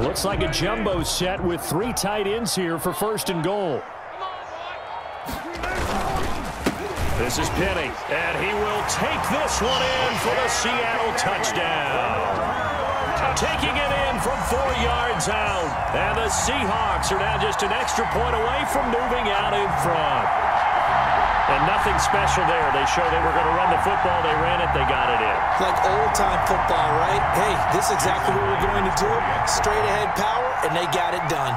It looks like a jumbo set with 3 tight ends here for 1st and goal. This is Penny, and he will take this one in for the Seattle touchdown. Taking it in from 4 yards out, and the Seahawks are now just an extra point away from moving out in front. And nothing special there. They showed they were going to run the football. They ran it. They got it in. Like old-time football, right? Hey, this is exactly what we're going to do. Straight-ahead power, and they got it done.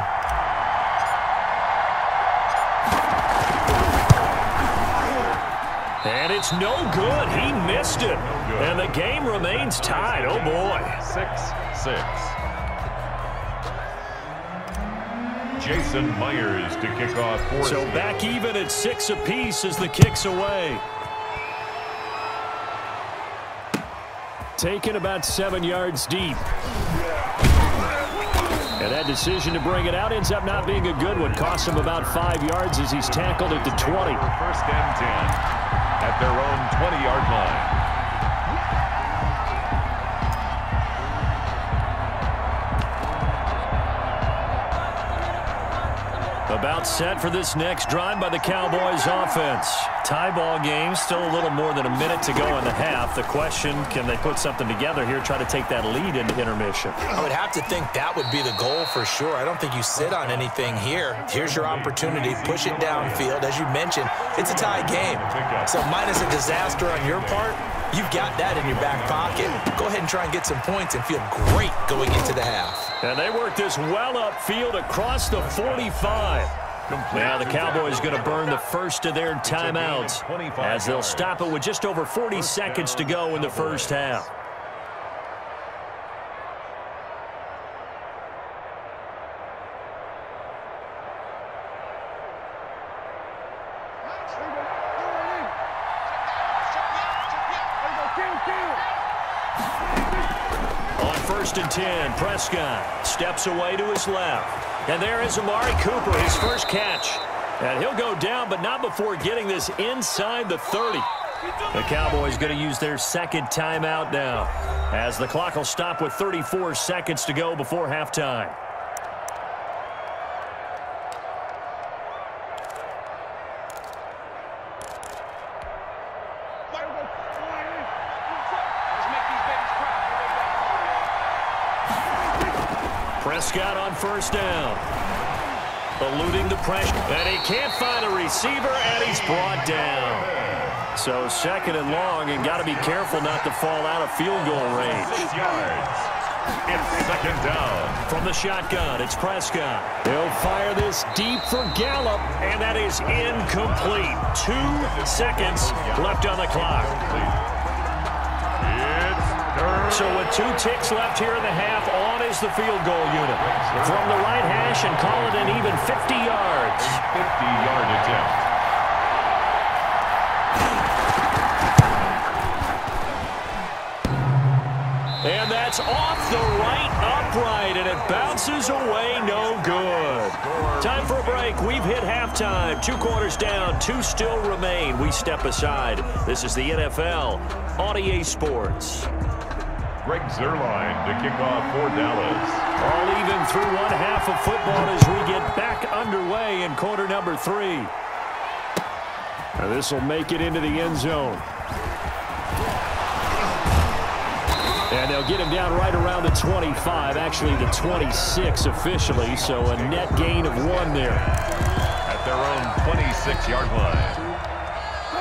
And it's no good. He missed it. And the game remains tied. Oh, boy. 6-6. Jason Myers to kick off. So back even at 6 apiece as the kick's away. Taken about 7 yards deep. And that decision to bring it out ends up not being a good one. Costs him about 5 yards as he's tackled at the 20. 1st and 10 at their own 20-yard line. About set for this next drive by the Cowboys offense. Tie ball game, still a little more than a minute to go in the half. The question, can they put something together here, try to take that lead into intermission? I would have to think that would be the goal for sure. I don't think you sit on anything here. Here's your opportunity. Push it downfield. As you mentioned, it's a tie game. So minus a disaster on your part, you've got that in your back pocket. Go ahead and try and get some points and feel great going into the half. And they work this well upfield across the 45. Now the Cowboys going to burn the first of their timeouts as they'll stop it with just over 40 seconds to go in the first half. On 1st and 10, Prescott steps away to his left. And there is Amari Cooper, his first catch. And he'll go down, but not before getting this inside the 30. The Cowboys going to use their 2nd timeout now, as the clock will stop with 34 seconds to go before halftime. Prescott on 1st down. Eluding the pressure. And he can't find a receiver, and he's brought down. So 2nd and long, and got to be careful not to fall out of field goal range. 6 yards. It's 2nd down. From the shotgun, it's Prescott. He'll fire this deep for Gallup, and that is incomplete. 2 seconds left on the clock. So with 2 ticks left here in the half, on is the field goal unit. From the right hash and call it an even 50 yards. 50-yard attempt. And that's off the right upright, and it bounces away no good. Time for a break. We've hit halftime. 2 quarters down, 2 still remain. We step aside. This is the NFL on EA Sports. Greg Zuerlein to kick off for Dallas. All even through 1 half of football as we get back underway in quarter number 3. Now this will make it into the end zone. And they'll get him down right around the 25, actually the 26 officially, so a net gain of 1 there. At their own 26-yard line.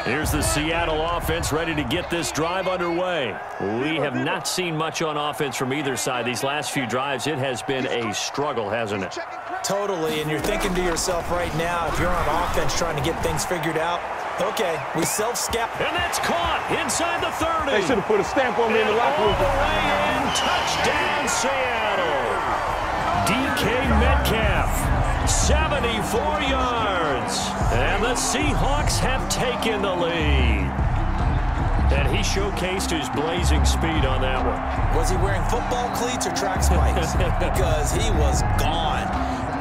Here's the Seattle offense ready to get this drive underway. We have not seen much on offense from either side. These last few drives, it has been a struggle, hasn't it? Totally, and you're thinking to yourself right now, if you're on offense trying to get things figured out, okay, we self-scout. And that's caught inside the 30. They should have put a stamp on me in the locker room. All the way in, touchdown Seattle. DK Metcalf, 74 yards. And the Seahawks have taken the lead. And he showcased his blazing speed on that one. Was he wearing football cleats or track spikes? Because he was gone.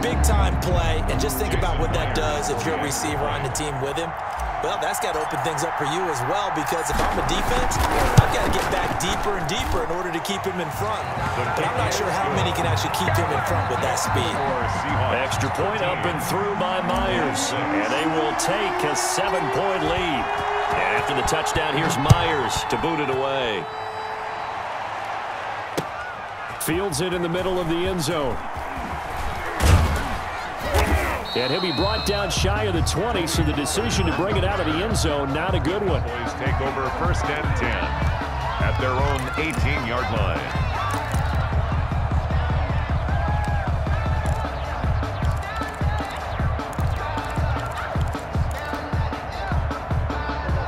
Big-time play, and just think about what that does if you're a receiver on the team with him. Well, that's got to open things up for you as well, because if I'm a defense, I've got to get back deeper and deeper in order to keep him in front. But I'm not sure how many can actually keep him in front with that speed. Extra point up and through by Myers. And they will take a 7-point lead. And after the touchdown, here's Myers to boot it away. Fields it in the middle of the end zone. And he'll be brought down shy of the 20, so the decision to bring it out of the end zone, not a good one. Boys take over 1st and 10 at their own 18-yard line.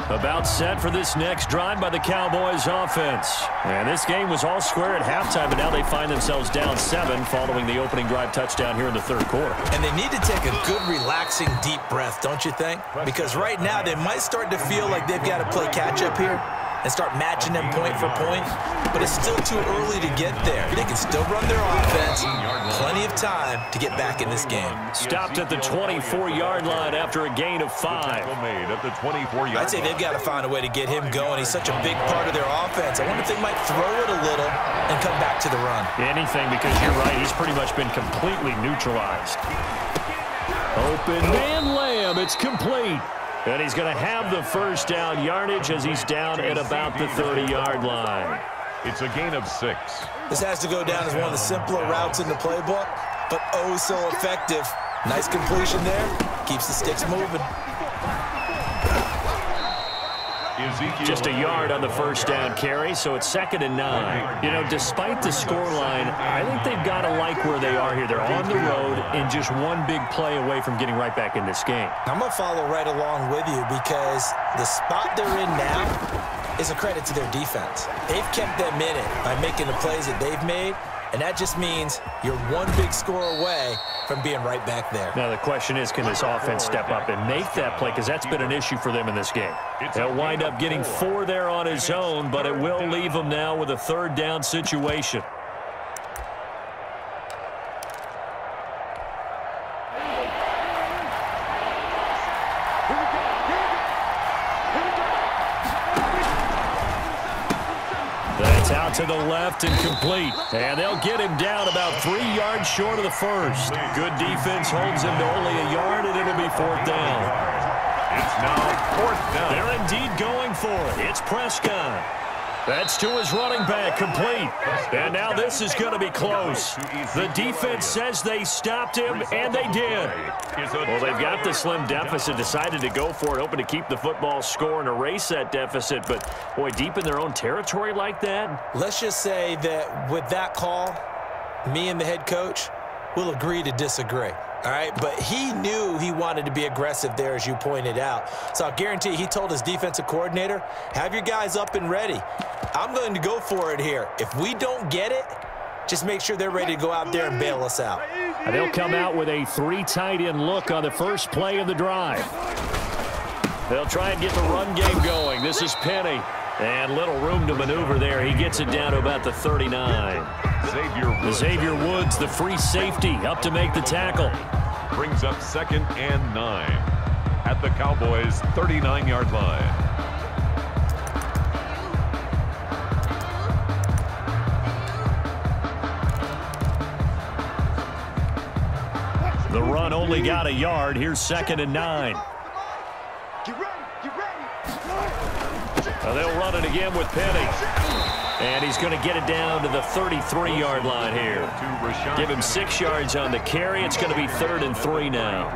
About set for this next drive by the Cowboys offense. And this game was all square at halftime, and now they find themselves down 7 following the opening drive touchdown here in the 3rd quarter. And they need to take a good, relaxing, deep breath, don't you think? Because right now they might start to feel like they've got to play catch-up here and start matching them point for point. But it's still too early to get there. They can still run their offense. Plenty of time to get back in this game. Stopped at the 24-yard line after a gain of 5. I'd say they've got to find a way to get him going. He's such a big part of their offense. I wonder if they might throw it a little and come back to the run. Anything, because you're right. He's pretty much been completely neutralized. Open man Lamb. It's complete. And he's going to have the 1st down yardage as he's down at about the 30-yard line. It's a gain of 6. This has to go down as one of the simpler routes in the playbook, but oh so effective. Nice completion there. Keeps the sticks moving. Just a yard on the 1st down carry, so it's 2nd and 9. You know, despite the scoreline, I think they've got to like where they are here. They're on the road and just one big play away from getting right back in this game. I'm going to follow right along with you, because the spot they're in now is a credit to their defense. They've kept them in it by making the plays that they've made, and that just means you're one big score away from being right back there. Now the question is, can this offense step up and make that play, because that's been an issue for them in this game. They'll wind up getting 4 there on his own, but it will leave him now with a 3rd down situation. Out to the left and complete. And they'll get him down about 3 yards short of the 1st. Good defense holds him to only a yard, and it'll be 4th down. It's now 4th down. They're indeed going for it. It's Prescott. That's to his running back, complete. And now this is going to be close. The defense says they stopped him, and they did. Well, they've got the slim deficit, decided to go for it, hoping to keep the football score and erase that deficit. But, boy, deep in their own territory like that. Let's just say that with that call, me and the head coach will agree to disagree. All right, but he knew he wanted to be aggressive there, as you pointed out. So I'll guarantee he told his defensive coordinator, have your guys up and ready. I'm going to go for it here. If we don't get it, just make sure they're ready to go out there and bail us out. And they'll come out with a 3 tight end look on the first play of the drive. They'll try and get the run game going. This is Penny. And little room to maneuver there. He gets it down to about the 39. Xavier Woods, the free safety, up to make the tackle. Brings up 2nd and 9 at the Cowboys' 39-yard line. The run only got a yard. Here's 2nd and 9. They'll run it again with Penny. And he's going to get it down to the 33-yard line here. Give him 6 yards on the carry. It's going to be 3rd and 3 now.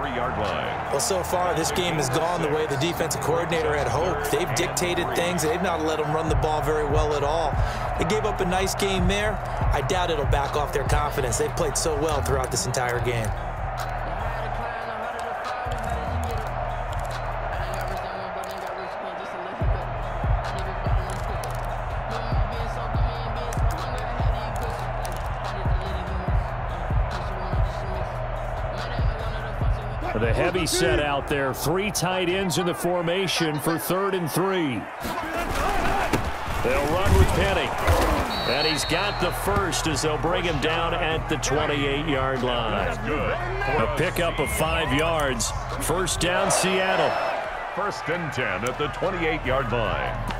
Well, so far, this game has gone the way the defensive coordinator had hoped. They've dictated things. They've not let them run the ball very well at all. They gave up a nice game there. I doubt it'll back off their confidence. They've played so well throughout this entire game. The heavy set out there. 3 tight ends in the formation for 3rd and 3. They'll run with Penny. And he's got the first as they'll bring him down at the 28-yard line. A pickup of 5 yards. 1st down, Seattle. 1st and 10 at the 28-yard line.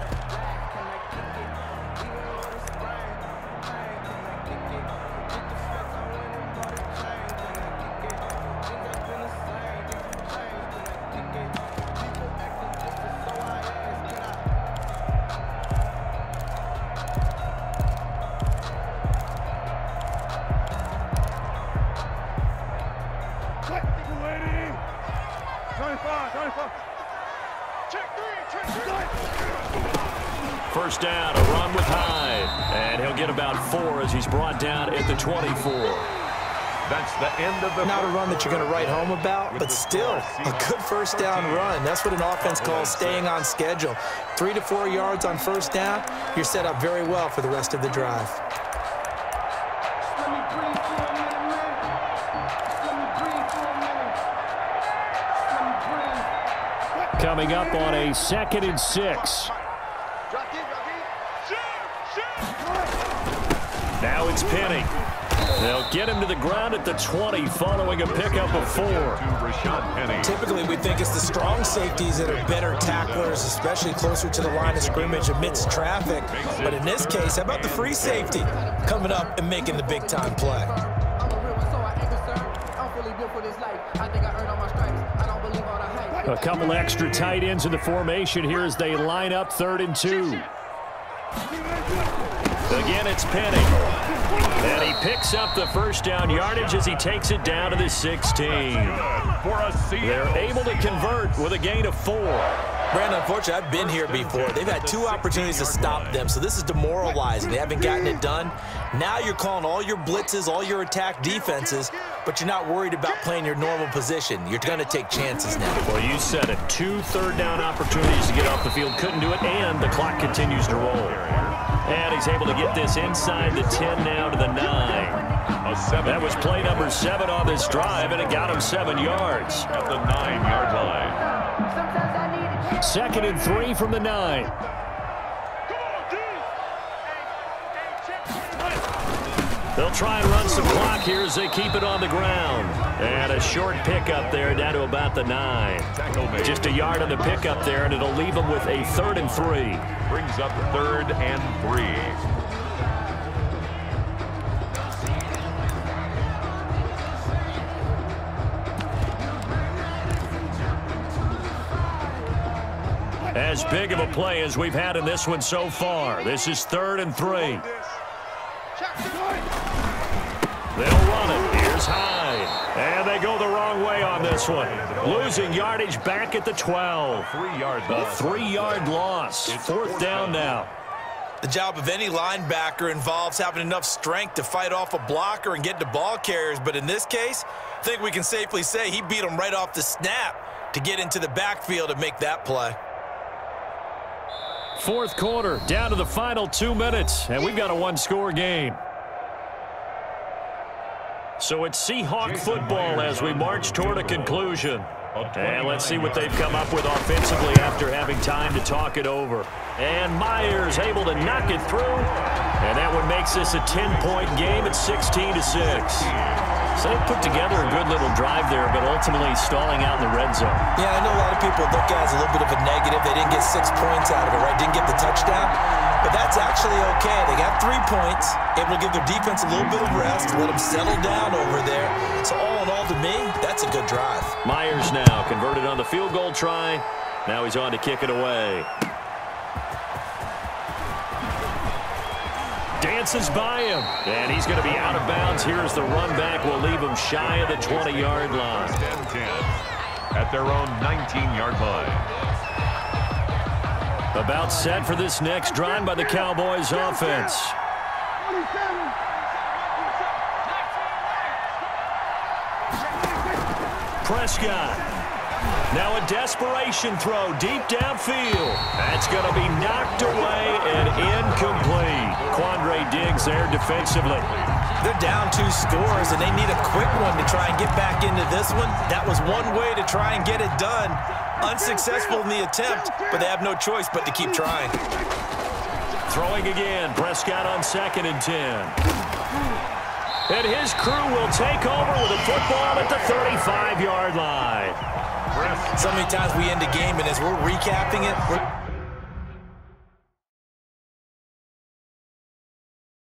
First down, a run with Hyde. And he'll get about 4 as he's brought down at the 24. That's the end of the... Not a run that you're going to write home about, but still a good first down run. That's what an offense calls staying on schedule. 3 to 4 yards on first down, you're set up very well for the rest of the drive. Coming up on a 2nd and 6. Now it's Penny. They'll get him to the ground at the 20 following a pickup of 4. Typically, we think it's the strong safeties that are better tacklers, especially closer to the line of scrimmage amidst traffic. But in this case, how about the free safety coming up and making the big-time play? A couple extra tight ends in the formation here as they line up 3rd and 2. Again, it's Penny. And he picks up the first down yardage as he takes it down to the 16. They're able to convert with a gain of 4. Brandon, unfortunately, I've been here before. They've had 2 opportunities to stop them, so this is demoralizing. They haven't gotten it done. Now you're calling all your blitzes, all your attack defenses, but you're not worried about playing your normal position. You're going to take chances now. Well, you said it. 2 third-down opportunities to get off the field. Couldn't do it, and the clock continues to roll. And he's able to get this inside the 10 now to the 9. That was play number 7 on this drive, and it got him 7 yards. At the 9-yard line. 2nd and 3 from the 9. They'll try and run some clock here as they keep it on the ground. And a short pickup there down to about the 9. Just a yard on the pickup there, and it'll leave them with a 3rd and 3. Brings up 3rd and 3. As big of a play as we've had in this one so far. This is 3rd and 3. They'll run it. Here's Hyde. And they go the wrong way on this one. Losing yardage back at the 12. A 3-yard loss. 4th down now. The job of any linebacker involves having enough strength to fight off a blocker and get to ball carriers. But in this case, I think we can safely say he beat him right off the snap to get into the backfield and make that play. 4th quarter, down to the final 2 minutes, and we've got a 1-score game. So it's Seahawk football as we march toward a conclusion. And let's see what they've come up with offensively after having time to talk it over. And Myers able to knock it through. And that one makes this a 10-point game at 16-6. So they put together a good little drive there, but ultimately stalling out in the red zone. Yeah, I know a lot of people look at it as a little bit of a negative. They didn't get 6 points out of it, right? Didn't get the touchdown. But that's actually okay. They got 3 points, able to give their defense a little bit of rest, let them settle down over there. So all in all, to me, that's a good drive. Myers now converted on the field goal try. Now he's on to kick it away. Dances by him, and he's going to be out of bounds. Here's the run back. Will leave him shy of the 20-yard line. 10 at their own 19-yard line. About set for this next drive by the Cowboys offense. Prescott. Now a desperation throw deep downfield. That's going to be knocked away and incomplete. Quandre Diggs there defensively. They're down 2 scores, and they need a quick one to try and get back into this one. That was one way to try and get it done. Unsuccessful in the attempt, but they have no choice but to keep trying. Throwing again. Prescott on 2nd and 10. And his crew will take over with a football at the 35-yard line. So many times we end a game, and as we're recapping it, we're